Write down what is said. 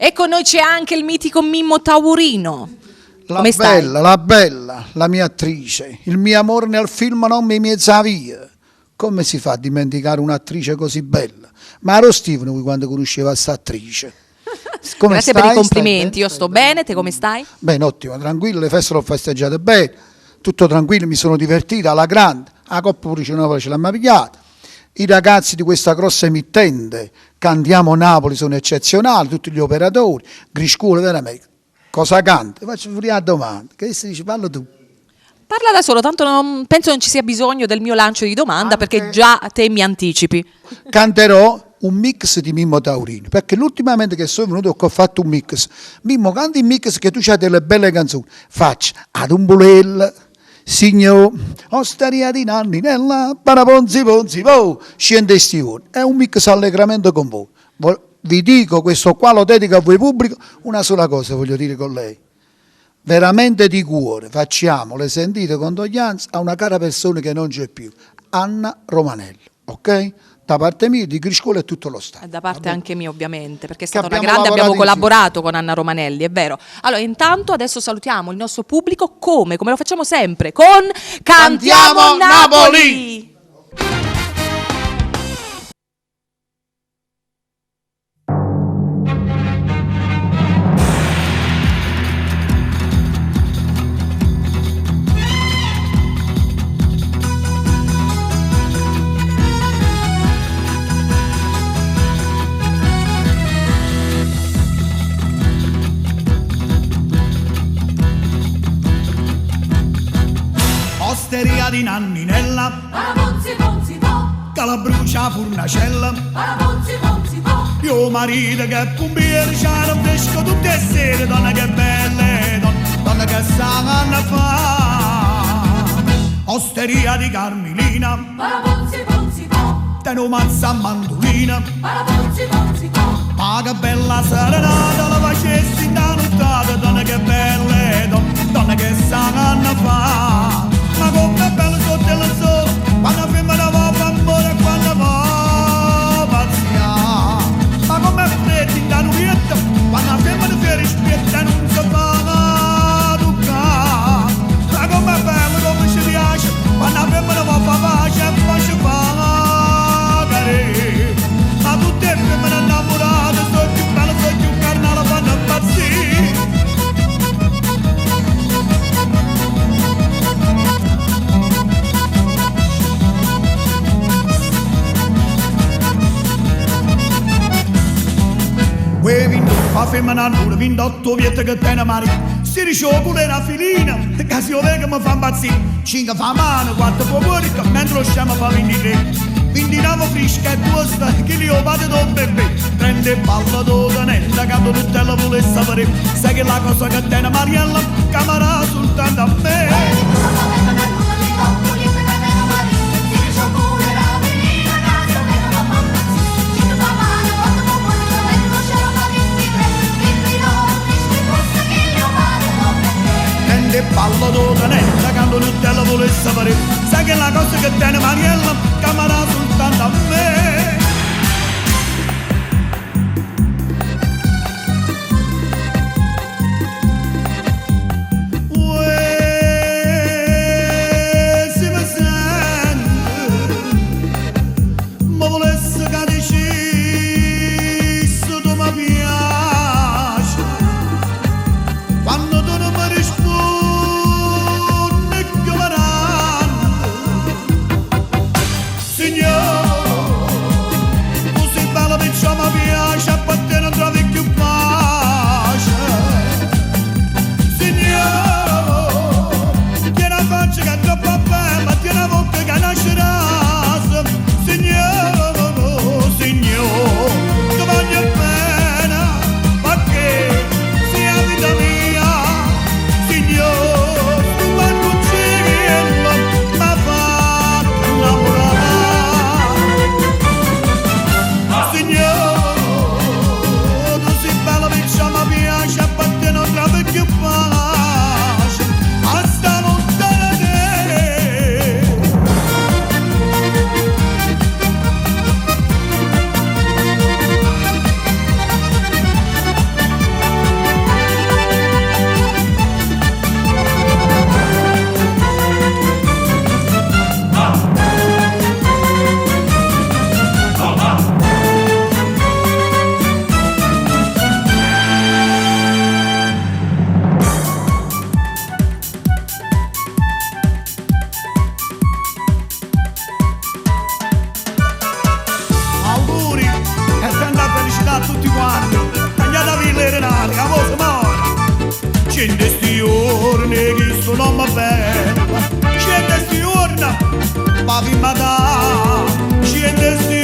E con noi c'è anche il mitico Mimmo Taurino. La bella, la mia attrice. Il mio amore nel film non mi mezza via. Come si fa a dimenticare un'attrice così bella? Ma ero Steven quando conosceva questa attrice. Grazie per i complimenti, io sto bene, te come stai? Bene, ottimo, tranquillo, le feste l'ho festeggiate bene, tutto tranquillo, mi sono divertito alla grande, la Coppa pure ce l'abbiamo pigliata. I ragazzi di questa grossa emittente, Cantiamo Napoli, sono eccezionali, tutti gli operatori, Griscuolo veramente, cosa canta? Faccio pure la domanda, che si dice, parlo tu. Parla da solo, tanto penso non ci sia bisogno del mio lancio di domanda perché già te mi anticipi. Canterò un mix di Mimmo Taurino, perché l'ultimamente che sono venuto ho fatto un mix. Mimmo, canti un mix che tu c'hai delle belle canzoni. Faccio ad un bulella, signor, osteria di Nanninella, paraponzi ponzi, scende stivone. È un mix allegramente con voi. Vi dico, questo qua lo dedico a voi pubblico, una sola cosa voglio dire con lei. Veramente di cuore facciamo le sentite condoglianze a una cara persona che non c'è più, Anna Romanelli, ok? Da parte mia, di Griscuolo e tutto lo Stato. E da parte anche mia ovviamente, perché è stata una grande, abbiamo collaborato con Anna Romanelli, è vero. Allora intanto adesso salutiamo il nostro pubblico come lo facciamo sempre, con Cantiamo Napoli! Osteria di Nanninella, Paraponzi ponzi po, che la brucia furnacella. paraponzi ponzi po, Io marito che è pompiere, c'ha un fresco tutte le sere, donna che belle, donna che sanno fa. Osteria di Carmelina, paraponzi ponzi po, te non mazza mandolina. paraponzi ponzi po, Ma che bella serenata, la facessi in da nottata, donna che belle, donna che sanno fa. Ma come è bello sotto il sole, quando femmina va per amore e quando va pazzia. Ma come è freddo in da nubietta, quando femmina fa rispetta e non si fa toccare. Ma come è bello, come ci piace, quando femmina va per pace e poi ci fa carere. Ma tutte le femmine innamorate, sono più belle, sono più carnale, fanno impazzire. Ma femmina allora, 28 viette che te ne mari. Si dice pure una filina, che si vede che mi fa impazzire. 5 fa mano, 4 può muore, mentre lo scemo fa 23. 29 fresca e tosta, che li ho fatto da un bebè. 30 palla d'ora netta, quando tutte le volesse sapere. Sai che la cosa che te ne Mariella, camera soltanto a me. E ballo d'ora netta quando non te la volesse sapere. Sai che la cosa che tiene Mariella camera soltanto a me. Si mi sente, ma volesse che dicessi tu mi piaci. Quando tu non mi rispondi Signor, questo nome bello. Scende sti urna, ma vi madà, scende sti